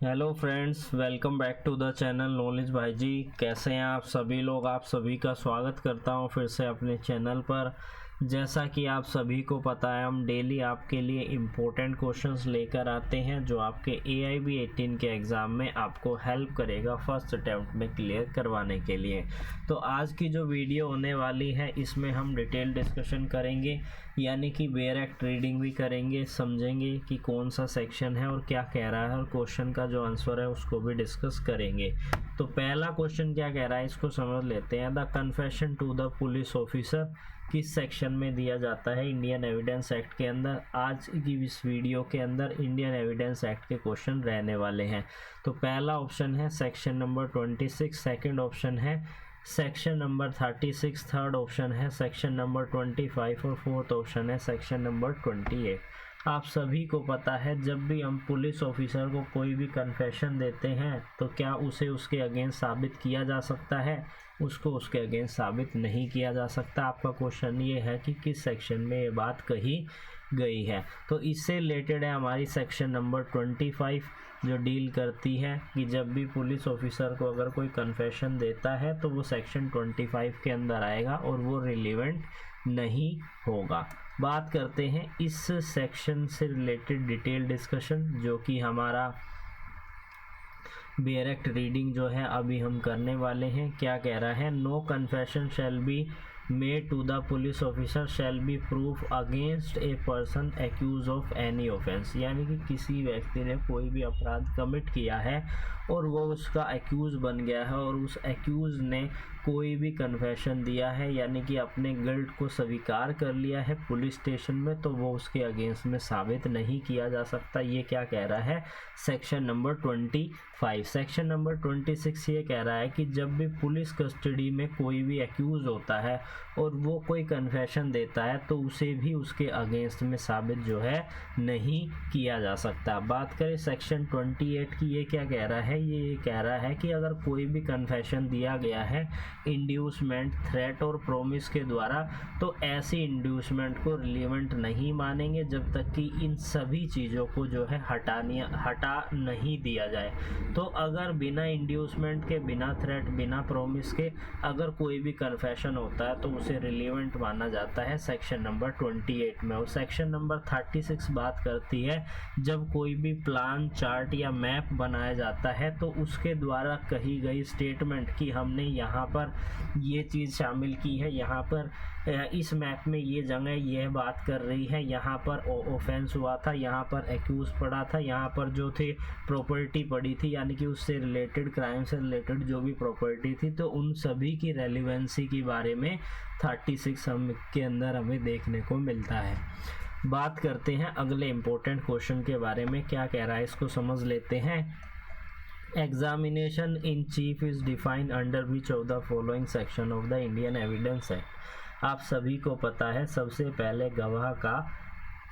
Hello friends, welcome back to the channel knowledge भाई जी। कैसे हैं आप सभी लोग? आप सभी का स्वागत करता हूं फिर से अपने चैनल पर। जैसा कि आप सभी को पता है, हम डेली आपके लिए इम्पोर्टेंट क्वेश्चंस लेकर आते हैं जो आपके AIB 18 के एग्ज़ाम में आपको हेल्प करेगा फर्स्ट अटैम्प्ट में क्लियर करवाने के लिए। तो आज की जो वीडियो होने वाली है इसमें हम डिटेल डिस्कशन करेंगे, यानी कि डायरेक्ट रीडिंग भी करेंगे, समझेंगे कि कौन सा सेक्शन है और क्या कह रहा है, और क्वेश्चन का जो आंसर है उसको भी डिस्कस करेंगे। तो पहला क्वेश्चन क्या कह रहा है इसको समझ लेते हैं। The confession to the police officer किस सेक्शन में दिया जाता है इंडियन एविडेंस एक्ट के अंदर? आज की इस वीडियो के अंदर इंडियन एविडेंस एक्ट के क्वेश्चन रहने वाले हैं। तो पहला ऑप्शन है सेक्शन नंबर 26, सेकंड ऑप्शन है सेक्शन नंबर 36, थर्ड ऑप्शन है सेक्शन नंबर 25 और फोर्थ ऑप्शन है सेक्शन नंबर 28। आप सभी को पता है, जब भी हम पुलिस ऑफिसर को कोई भी कन्फेशन देते हैं तो क्या उसे उसके अगेंस्ट साबित किया जा सकता है? उसको उसके अगेंस्ट साबित नहीं किया जा सकता। आपका क्वेश्चन ये है कि किस सेक्शन में ये बात कही गई है। तो इससे रिलेटेड है हमारी सेक्शन नंबर 25, जो डील करती है कि जब भी पुलिस ऑफिसर को अगर कोई कन्फेशन देता है तो वो सेक्शन 25 के अंदर आएगा और वो रिलेवेंट नहीं होगा। बात करते हैं इस सेक्शन से रिलेटेड डिटेल डिस्कशन, जो कि हमारा डायरेक्ट रीडिंग जो है अभी हम करने वाले हैं। क्या कह रहा है? No confession shall be made to the police officer shall be proof against a person accuse of any offence. यानी कि किसी व्यक्ति ने कोई भी अपराध कमिट किया है और वो उसका एक्यूज बन गया है और उस एक्यूज ने कोई भी कन्फेशन दिया है, यानी कि अपने गिल्ट को स्वीकार कर लिया है पुलिस स्टेशन में, तो वो उसके अगेंस्ट में साबित नहीं किया जा सकता। ये क्या कह रहा है? Section number 25। सेक्शन नंबर 26 ये कह रहा है कि जब भी पुलिस कस्टडी में कोई भी एक्यूज होता है और वो कोई कन्फेशन देता है तो उसे भी उसके अगेंस्ट में साबित जो है नहीं किया जा सकता। बात करें सेक्शन 28 की, ये क्या कह रहा है? ये कह रहा है कि अगर कोई भी कन्फेशन दिया गया है इंड्यूसमेंट, थ्रेट और प्रोमिस के द्वारा, तो ऐसी इंड्यूसमेंट को रिलेवेंट नहीं मानेंगे जब तक कि इन सभी चीज़ों को जो है हटा नहीं दिया जाए। तो अगर बिना इंड्यूसमेंट के, बिना थ्रेट, बिना प्रोमिस के अगर कोई भी कन्फेशन होता है तो उसे रिलेवेंट माना जाता है सेक्शन नंबर 28 में। और सेक्शन नंबर 36 बात करती है जब कोई भी प्लान, चार्ट या मैप बनाया जाता है तो उसके द्वारा कही गई स्टेटमेंट कि हमने यहाँ पर ये चीज़ शामिल की है, यहाँ पर इस मैप में ये जगह यह बात कर रही है, यहाँ पर ऑफेंस हुआ था, यहाँ पर एक्यूज पड़ा था, यहाँ पर जो थे प्रॉपर्टी पड़ी थी, यानी कि उससे रिलेटेड, क्राइम से रिलेटेड जो भी प्रॉपर्टी थी, तो उन सभी की रेलिवेंसी के बारे में 36 के अंदर हमें देखने को मिलता है। बात करते हैं अगले इम्पोर्टेंट क्वेश्चन के बारे में। क्या कह रहा है इसको समझ लेते हैं। Examination in chief is defined under which of the following section of the Indian evidence act. आप सभी को पता है, सबसे पहले गवाह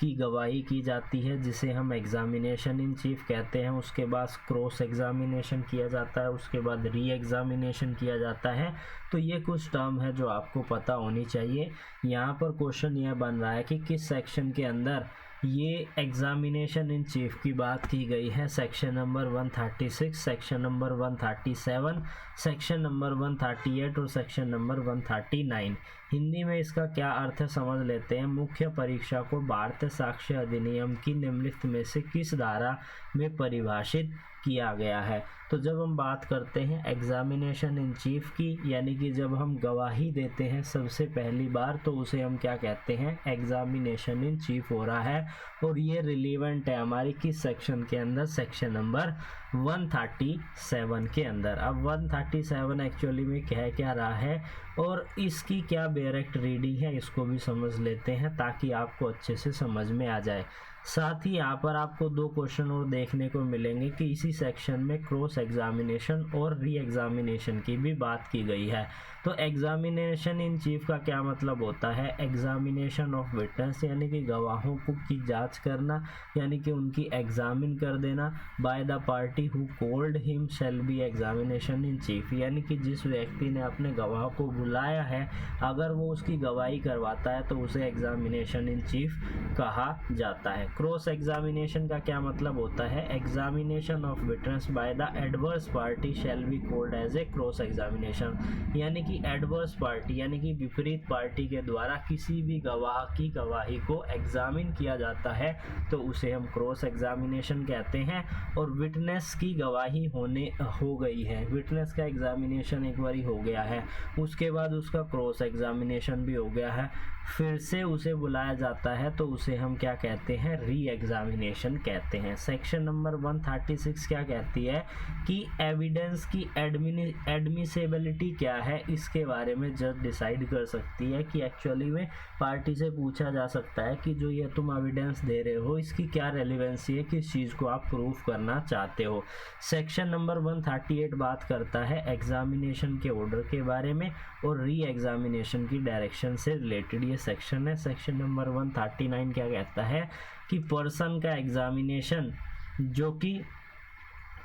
की गवाही की जाती है जिसे हम एग्जामिनेशन इन चीफ कहते हैं। उसके बाद क्रॉस एग्जामिनेशन किया जाता है, उसके बाद री एग्जामिनेशन किया जाता है। तो ये कुछ टर्म है जो आपको पता होनी चाहिए। यहाँ पर क्वेश्चन यह बन रहा है कि किस सेक्शन के अंदर ये एग्जामिनेशन इन चीफ की बात की गई है। Section number 136, section number 137, section number 138 और सेक्शन नंबर 139। हिंदी में इसका क्या अर्थ है समझ लेते हैं। मुख्य परीक्षा को भारतीय साक्ष्य अधिनियम की निम्नलिखित में से किस धारा में परिभाषित किया गया है? तो जब हम बात करते हैं एग्जामिनेशन इन चीफ की, यानी कि जब हम गवाही देते हैं सबसे पहली बार, तो उसे हम क्या कहते हैं? एग्जामिनेशन इन चीफ हो रहा है। और ये रिलेवेंट है हमारी किस सेक्शन के अंदर? सेक्शन नंबर 137 के अंदर। अब 137 एक्चुअली में कह क्या रहा है और इसकी क्या डायरेक्ट रीडिंग है इसको भी समझ लेते हैं ताकि आपको अच्छे से समझ में आ जाए। साथ ही यहाँ पर आपको दो क्वेश्चन और देखने को मिलेंगे कि इसी सेक्शन में क्रॉस एग्जामिनेशन और री एग्जामिनेशन की भी बात की गई है। तो एग्जामिनेशन इन चीफ का क्या मतलब होता है? एग्जामिनेशन ऑफ विटनेस, यानी कि गवाहों की जांच करना, यानी कि उनकी एग्जामिन कर देना। By the party who called him shall be examination in chief, यानी कि जिस व्यक्ति ने अपने गवाह को बुलाया है अगर वो उसकी गवाही करवाता है तो उसे एग्जामिनेशन इन चीफ कहा जाता है। क्रॉस एग्जामिनेशन का क्या मतलब होता है? Examination of witness by the adverse party shall be called as a cross examination, यानी कि एडवर्स पार्टी यानी कि विपरीत पार्टी के द्वारा किसी भी गवाह की गवाही को एग्जामिन किया जाता है तो उसे हम क्रॉस एग्जामिनेशन कहते हैं। और विटनेस की गवाही हो गई है, विटनेस का एग्जामिनेशन एक बारी हो गया है, उसके बाद उसका क्रॉस एग्जामिनेशन भी हो गया है, फिर से उसे बुलाया जाता है तो उसे हम क्या कहते हैं? री एग्जामिनेशन कहते हैं। सेक्शन नंबर 136 क्या कहती है कि एविडेंस की एडमिसिबिलिटी क्या है, इसके बारे में जज डिसाइड कर सकती है कि एक्चुअली में पार्टी से पूछा जा सकता है कि जो ये तुम एविडेंस दे रहे हो इसकी क्या रेलिवेंसी है, किस चीज़ को आप प्रूफ करना चाहते हो। सेक्शन नंबर 138 बात करता है एग्जामिनेशन के ऑर्डर के बारे में और री एग्जामिनेशन की डायरेक्शन से रिलेटेड ये सेक्शन है। सेक्शन नंबर 139 क्या कहता है कि पर्सन का एग्जामिनेशन जो कि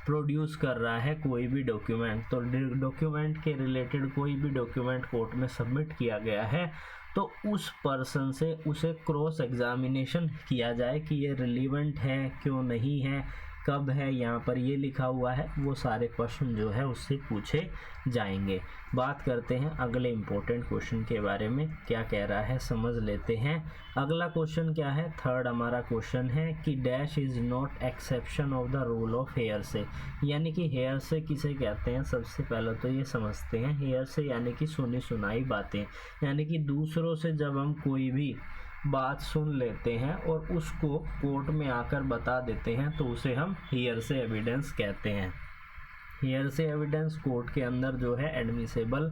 प्रोड्यूस कर रहा है कोई भी डॉक्यूमेंट, तो डॉक्यूमेंट के रिलेटेड कोई भी डॉक्यूमेंट कोर्ट में सबमिट किया गया है तो उस पर्सन से उसे क्रॉस एग्जामिनेशन किया जाए कि ये रिलीवेंट है, क्यों नहीं है, कब है, यहाँ पर ये लिखा हुआ है, वो सारे क्वेश्चन जो है उससे पूछे जाएंगे। बात करते हैं अगले इम्पोर्टेंट क्वेश्चन के बारे में, क्या कह रहा है समझ लेते हैं। अगला क्वेश्चन क्या है? थर्ड हमारा क्वेश्चन है कि dash is not exception of the rule of hearsay, यानी कि हेयर से किसे कहते हैं? सबसे पहले तो ये समझते हैं, हेयर से यानी कि सुनी सुनाई बातें, यानी कि दूसरों से जब हम कोई भी बात सुन लेते हैं और उसको कोर्ट में आकर बता देते हैं तो उसे हम हियर से एविडेंस कहते हैं। हियर से एविडेंस कोर्ट के अंदर जो है एडमिसेबल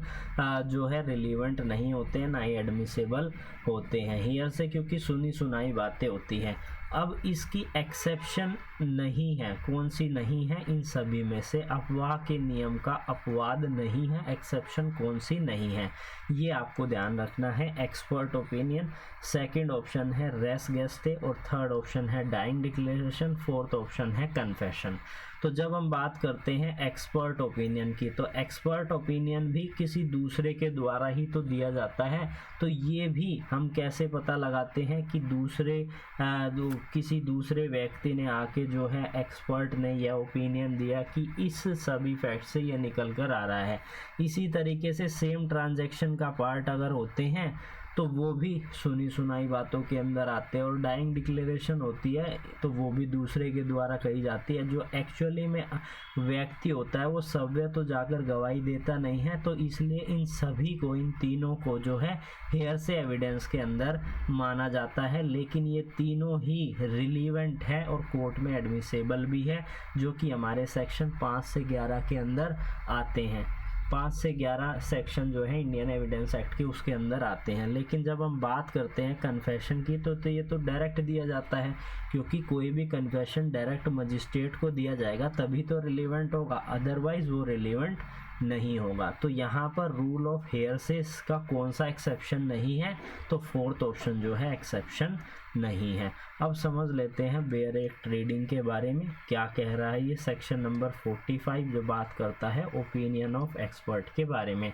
जो है रिलीवेंट नहीं होते हैं, ना ही एडमिसेबल होते हैं हियर से, क्योंकि सुनी सुनाई बातें होती हैं। अब इसकी एक्सेप्शन नहीं है, कौन सी नहीं है? इन सभी में से अफवाह के नियम का अपवाद नहीं है, एक्सेप्शन कौन सी नहीं है ये आपको ध्यान रखना है। एक्सपर्ट ओपिनियन, सेकंड ऑप्शन है रेस गेस्टे और थर्ड ऑप्शन है डाइंग डिक्लेरेशन, फोर्थ ऑप्शन है कन्फेशन। तो जब हम बात करते हैं एक्सपर्ट ओपिनियन की, तो एक्सपर्ट ओपिनियन भी किसी दूसरे के द्वारा ही तो दिया जाता है, तो ये भी हम कैसे पता लगाते हैं कि किसी दूसरे व्यक्ति ने आके जो है एक्सपर्ट ने यह ओपिनियन दिया कि इस सभी फैक्ट से ये निकल कर आ रहा है। इसी तरीके से सेम ट्रांजैक्शन का पार्ट अगर होते हैं तो वो भी सुनी सुनाई बातों के अंदर आते हैं। और डाइंग डिक्लेरेशन होती है तो वो भी दूसरे के द्वारा कही जाती है। जो एक्चुअली में व्यक्ति होता है वो सभ्य तो जाकर गवाही देता नहीं है, तो इसलिए इन सभी को, इन तीनों को जो है हेयर से एविडेंस के अंदर माना जाता है। लेकिन ये तीनों ही रिलीवेंट है और कोर्ट में एडमिसेबल भी है, जो कि हमारे सेक्शन 5 से 11 के अंदर आते हैं। 5 से 11 सेक्शन जो है इंडियन एविडेंस एक्ट के उसके अंदर आते हैं। लेकिन जब हम बात करते हैं कन्फेशन की तो ये तो डायरेक्ट दिया जाता है, क्योंकि कोई भी कन्फेशन डायरेक्ट मजिस्ट्रेट को दिया जाएगा तभी तो रिलीवेंट होगा, अदरवाइज वो रिलीवेंट नहीं होगा। तो यहाँ पर रूल ऑफ हेयर से इसका कौन सा एक्सेप्शन नहीं है? तो फोर्थ ऑप्शन जो है एक्सेप्शन नहीं है। अब समझ लेते हैं बेयर एक्ट रीडिंग के बारे में, क्या कह रहा है ये सेक्शन नंबर 45 जो बात करता है ओपिनियन ऑफ एक्सपर्ट के बारे में।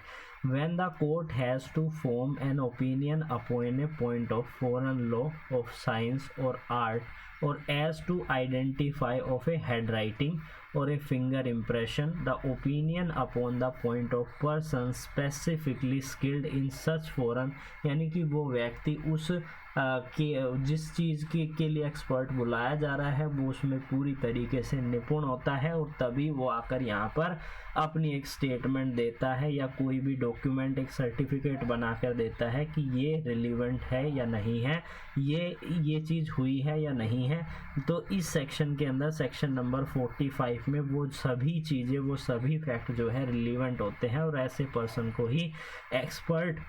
When the court has to form an opinion upon a point of foreign law, of science or art, or as to identify of a handwriting or a finger impression, the opinion upon the point of person specifically skilled in such foreign, यानी कि वो व्यक्ति उस जिस चीज़ के लिए expert बुलाया जा रहा है वो उसमें पूरी तरीके से निपुण होता है, और तभी वो आकर यहाँ पर अपनी एक स्टेटमेंट देता है या कोई भी डॉक्यूमेंट, एक सर्टिफिकेट बनाकर देता है कि ये रिलीवेंट है या नहीं है, ये चीज़ हुई है या नहीं है। तो इस सेक्शन के अंदर सेक्शन नंबर 45 में वो सभी चीज़ें, वो सभी फैक्ट जो है रिलीवेंट होते हैं और ऐसे पर्सन को ही एक्सपर्ट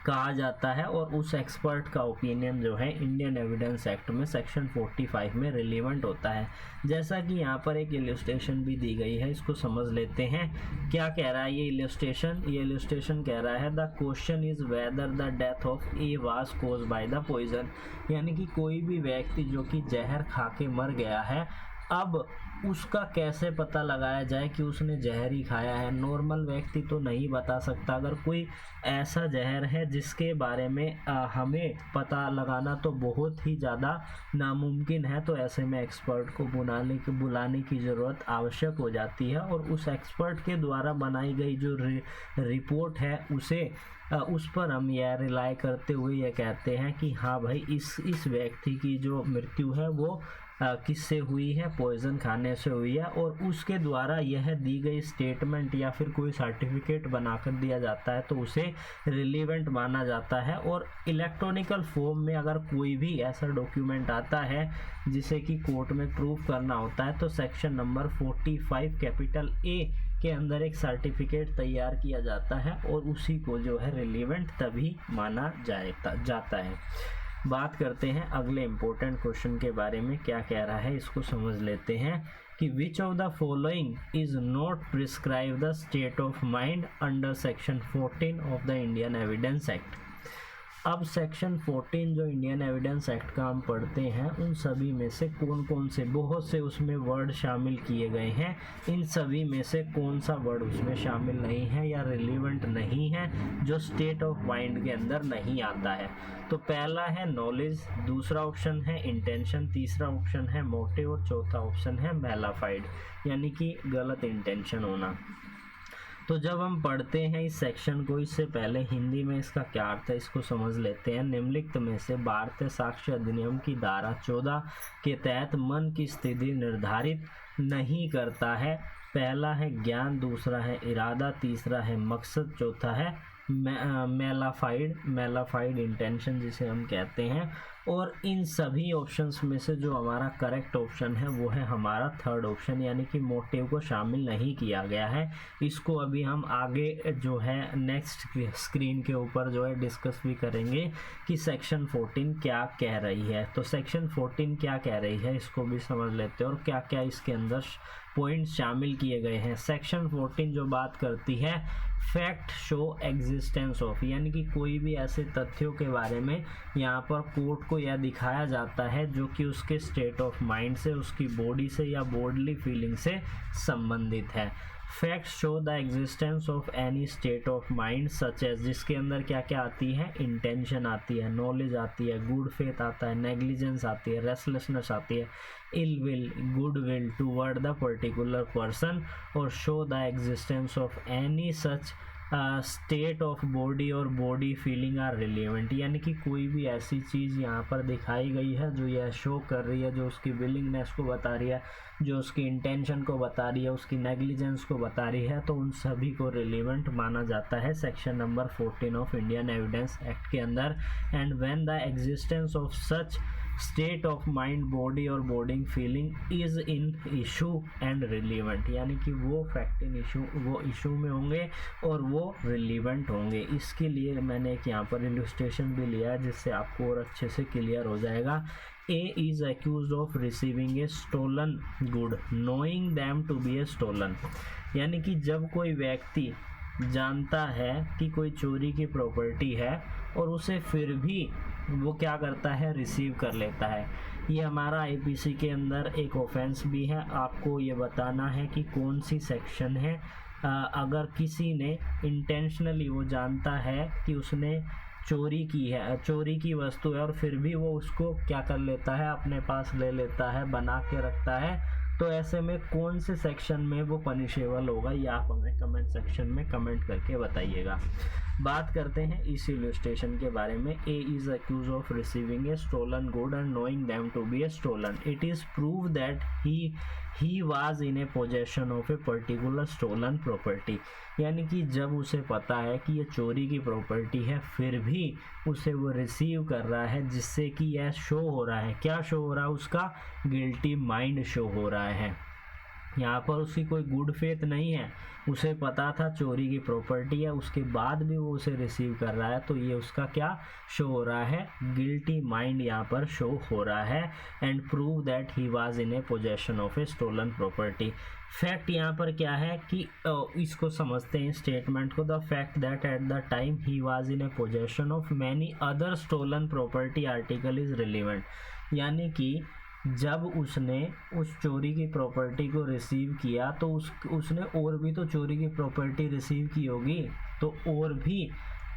कहा जाता है, और उस एक्सपर्ट का ओपिनियन जो है इंडियन एविडेंस एक्ट में सेक्शन 45 में रिलीवेंट होता है। जैसा कि यहाँ पर एक इलस्ट्रेशन भी दी गई है, इसको समझ लेते हैं। क्या कह रहा है ये इलस्ट्रेशन? ये इलस्ट्रेशन कह रहा है the question is whether the death of A was caused by the poison, यानी कि कोई भी व्यक्ति जो कि जहर खा के मर गया है अब उसका कैसे पता लगाया जाए कि उसने जहर ही खाया है? नॉर्मल व्यक्ति तो नहीं बता सकता। अगर कोई ऐसा जहर है जिसके बारे में हमें पता लगाना तो बहुत ही ज़्यादा नामुमकिन है, तो ऐसे में एक्सपर्ट को बुलाने की ज़रूरत आवश्यक हो जाती है, और उस एक्सपर्ट के द्वारा बनाई गई जो रिपोर्ट है उस पर हम यह रिलाई करते हुए यह कहते हैं कि हाँ भाई, इस व्यक्ति की जो मृत्यु है वो किससे हुई है? पॉइजन खाने से हुई है। और उसके द्वारा यह दी गई स्टेटमेंट या फिर कोई सर्टिफिकेट बनाकर दिया जाता है तो उसे रिलीवेंट माना जाता है। और इलेक्ट्रॉनिकल फॉर्म में अगर कोई भी ऐसा डॉक्यूमेंट आता है जिसे कि कोर्ट में प्रूफ करना होता है, तो सेक्शन नंबर 45 कैपिटल ए के अंदर एक सर्टिफिकेट तैयार किया जाता है और उसी को जो है रिलीवेंट तभी माना जाता है। बात करते हैं अगले इम्पोर्टेंट क्वेश्चन के बारे में, क्या कह रहा है इसको समझ लेते हैं कि which of the following is not prescribe the state of mind under section 14 of the Indian evidence act. अब सेक्शन 14 जो इंडियन एविडेंस एक्ट का हम पढ़ते हैं, उन सभी में से कौन कौन से, बहुत से उसमें वर्ड शामिल किए गए हैं, इन सभी में से कौन सा वर्ड उसमें शामिल नहीं है या रिलीवेंट नहीं है जो स्टेट ऑफ माइंड के अंदर नहीं आता है? तो पहला है नॉलेज, दूसरा ऑप्शन है इंटेंशन, तीसरा ऑप्शन है मोटिव और चौथा ऑप्शन है मैलाफाइड, यानी कि गलत इंटेंशन होना। तो जब हम पढ़ते हैं इस सेक्शन को, इससे पहले हिंदी में इसका क्या अर्थ है इसको समझ लेते हैं। निम्नलिखित में से भारतीय साक्ष्य अधिनियम की धारा 14 के तहत मन की स्थिति निर्धारित नहीं करता है। पहला है ज्ञान, दूसरा है इरादा, तीसरा है मकसद, चौथा है मैलाफाइड इंटेंशन जिसे हम कहते हैं। और इन सभी ऑप्शंस में से जो हमारा करेक्ट ऑप्शन है वो है हमारा थर्ड ऑप्शन, यानी कि मोटिव को शामिल नहीं किया गया है। इसको अभी हम आगे जो है नेक्स्ट स्क्रीन के ऊपर जो है डिस्कस भी करेंगे कि सेक्शन 14 क्या कह रही है। तो सेक्शन 14 क्या कह रही है इसको भी समझ लेते हैं और क्या क्या इसके अंदर पॉइंट शामिल किए गए हैं। सेक्शन 14 जो बात करती है फैक्ट शो एग्जिस्टेंस ऑफ, यानी कि कोई भी ऐसे तथ्यों के बारे में यहाँ पर कोर्ट को यह दिखाया जाता है जो कि उसके स्टेट ऑफ माइंड से, उसकी बॉडी से या बॉडली फीलिंग से संबंधित है। Fact show the existence of any state of mind such as, जिसके अंदर क्या क्या आती है? इंटेंशन आती है, नॉलेज आती है, गुड फेथ आता है, नेग्लिजेंस आती है, रेस्टलेसनेस आती है, ill will, good will toward the particular person, और show the existence of any such state of body और बॉडी फीलिंग आर रिलेवेंट, यानी कि कोई भी ऐसी चीज़ यहाँ पर दिखाई गई है जो यह शो कर रही है, जो उसकी विलिंगनेस को बता रही है, जो उसकी इंटेंशन को बता रही है, उसकी नेग्लिजेंस को बता रही है, तो उन सभी को रिलेवेंट माना जाता है section number 14 of Indian evidence act के अंदर। And when the existence of such state of mind, body और bodily feeling is in issue and relevant, यानी कि वो फैक्ट इन इशू, वो इशू में होंगे और वो रिलीवेंट होंगे। इसके लिए मैंने एक यहाँ पर इलस्ट्रेशन भी लिया है जिससे आपको और अच्छे से क्लियर हो जाएगा। A is accused of receiving a stolen good knowing them to be a stolen, यानी कि जब कोई व्यक्ति जानता है कि कोई चोरी की प्रॉपर्टी है और उसे फिर भी वो क्या करता है? रिसीव कर लेता है। ये हमारा आईपीसी के अंदर एक ऑफेंस भी है। आपको ये बताना है कि कौन सी सेक्शन है। अगर किसी ने इंटेंशनली, वो जानता है कि उसने चोरी की है, चोरी की वस्तु है, और फिर भी वो उसको क्या कर लेता है? अपने पास ले लेता है, बना के रखता है, तो ऐसे में कौन से सेक्शन में वो पनिशेबल होगा, ये आप हमें कमेंट सेक्शन में कमेंट करके बताइएगा। बात करते हैं इस इलस्ट्रेशन के बारे में। A is accused of receiving a stolen good and knowing them to be a stolen, it is prove that he was in a possession of a particular stolen property, यानी कि जब उसे पता है कि ये चोरी की प्रॉपर्टी है फिर भी उसे वो रिसीव कर रहा है, जिससे कि यह शो हो रहा है, क्या शो हो रहा है? उसका गिल्टी माइंड शो हो रहा है। यहाँ पर उसकी कोई गुड फेथ नहीं है, उसे पता था चोरी की प्रॉपर्टी है, उसके बाद भी वो उसे रिसीव कर रहा है, तो ये उसका क्या शो हो रहा है? गिल्टी माइंड यहाँ पर शो हो रहा है। And prove that he was in a possession of a stolen property. Fact यहाँ पर क्या है कि इसको समझते हैं स्टेटमेंट को। The fact that at the time he was in a possession of many other stolen property article is relevant, यानी कि जब उसने उस चोरी की प्रॉपर्टी को रिसीव किया तो उसने और भी तो चोरी की प्रॉपर्टी रिसीव की होगी, तो और भी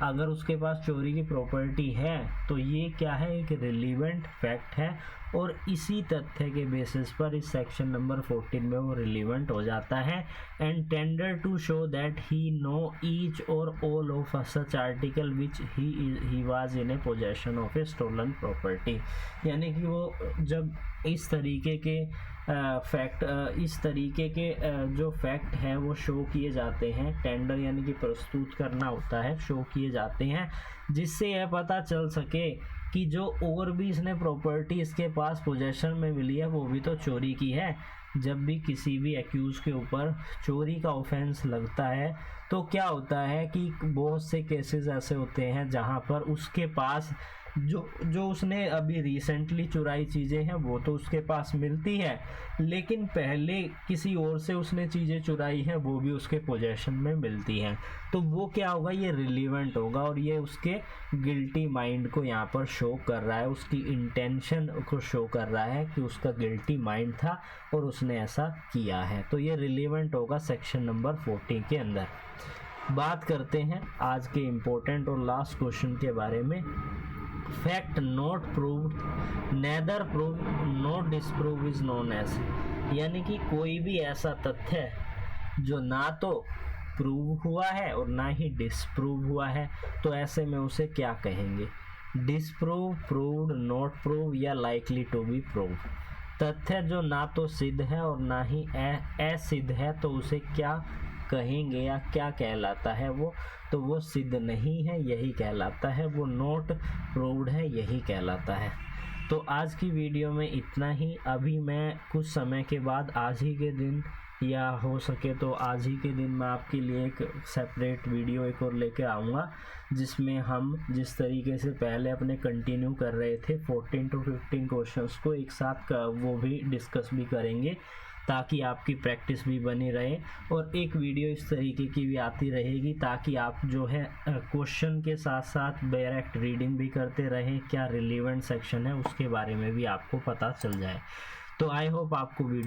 अगर उसके पास चोरी की प्रॉपर्टी है तो ये क्या है, एक रिलीवेंट फैक्ट है, और इसी तथ्य के बेसिस पर इस सेक्शन नंबर 14 में वो रिलीवेंट हो जाता है। And tender to show that he know each और all of such article which he was in a possession of a stolen property, यानी कि वो जब इस तरीके के इस तरीके के जो फैक्ट हैं वो शो किए जाते हैं, टेंडर यानी कि प्रस्तुत करना होता है, शो किए जाते हैं, जिससे यह पता चल सके कि जो और भी इसने प्रॉपर्टी इसके पास पोजेशन में मिली है वो भी तो चोरी की है। जब भी किसी भी एक्यूज़ के ऊपर चोरी का ऑफेंस लगता है तो क्या होता है कि बहुत से केसेस ऐसे होते हैं जहां पर उसके पास जो उसने अभी रिसेंटली चुराई चीज़ें हैं वो तो उसके पास मिलती है, लेकिन पहले किसी और से उसने चीज़ें चुराई हैं वो भी उसके पोजेशन में मिलती हैं, तो वो क्या होगा, ये रिलीवेंट होगा और ये उसके गिल्टी माइंड को यहाँ पर शो कर रहा है, उसकी इंटेंशन को शो कर रहा है कि उसका गिल्टी माइंड था और उसने ऐसा किया है, तो ये रिलीवेंट होगा सेक्शन नंबर 14 के अंदर। बात करते हैं आज के इम्पोर्टेंट और लास्ट क्वेश्चन के बारे में। Fact not proved neither proved not disproved is known as, यानी कि कोई भी ऐसा तथ्य जो ना तो प्रूव हुआ है और ना ही डिसप्रूव हुआ है, तो ऐसे में उसे क्या कहेंगे, डिसप्रूव, प्रूव्ड, नॉट प्रूव या लाइकली टू बी प्रूव। तथ्य जो ना तो सिद्ध है और ना ही असिद्ध है तो उसे क्या कहेंगे या क्या कहलाता है वो, तो वो सिद्ध नहीं है यही कहलाता है, वो नॉट प्रूव्ड है यही कहलाता है। तो आज की वीडियो में इतना ही। अभी मैं कुछ समय के बाद आज ही के दिन या हो सके तो आज ही के दिन मैं आपके लिए एक सेपरेट वीडियो एक और लेके आऊँगा, जिसमें हम जिस तरीके से पहले अपने कंटिन्यू कर रहे थे 14 to 15 क्वेश्चंस को एक साथ वो भी डिस्कस भी करेंगे, ताकि आपकी प्रैक्टिस भी बनी रहे, और एक वीडियो इस तरीके की भी आती रहेगी ताकि आप जो है क्वेश्चन के साथ साथ डायरेक्ट रीडिंग भी करते रहें, क्या रिलेवेंट सेक्शन है उसके बारे में भी आपको पता चल जाए। तो आई होप आपको वीडियो